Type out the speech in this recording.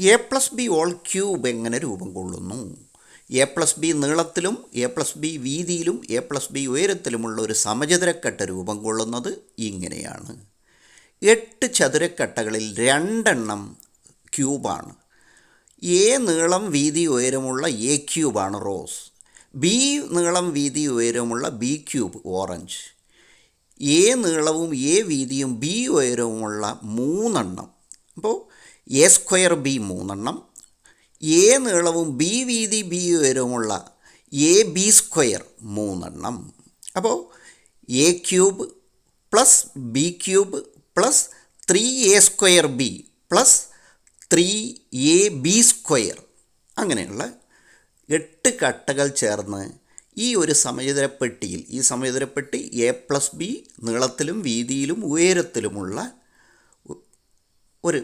A plus B whole cube എങ്ങനെ രൂപം കൊള്ളുന്നു? എ പ്ലസ് ബി നീളത്തിലും എ പ്ലസ് ബി വീതിയിലും എ പ്ലസ് ബി ഉയരത്തിലുമുള്ള ഒരു സമചതുരക്കട്ട രൂപം കൊള്ളുന്നത് ഇങ്ങനെയാണ്. 8 ചതുരക്കട്ടകളിൽ 2 എണ്ണം ക്യൂബാണ്. എ നീളം വീതി ഉയരമുള്ള എ ക്യൂബാണ് റോസ്. ബി നീളം വീതി ഉയരമുള്ള ബി ക്യൂബ് ഓറഞ്ച്. എ നീളവും എ വീതിയും ബി ഉയരവുമുള്ള 3 എണ്ണം. അപ്പോൾ എ സ്ക്വയർ ബി 3 എണ്ണം. എ നീളവും ബി വീതി ബി ഉയരവുമുള്ള എ ബി സ്ക്വയർ 3 എണ്ണം. അപ്പോൾ A cube plus B cube plus 3 A square B plus 3 A B square, അങ്ങനെയുള്ള 8 കട്ടകൾ ചേർന്ന് ഈ ഒരു സമചതുരപ്പെട്ടിയിൽ, ഈ സമചതുരപ്പെട്ടി എ പ്ലസ് ബി നീളത്തിലും വീതിയിലും ഉയരത്തിലുമുള്ള ഒരു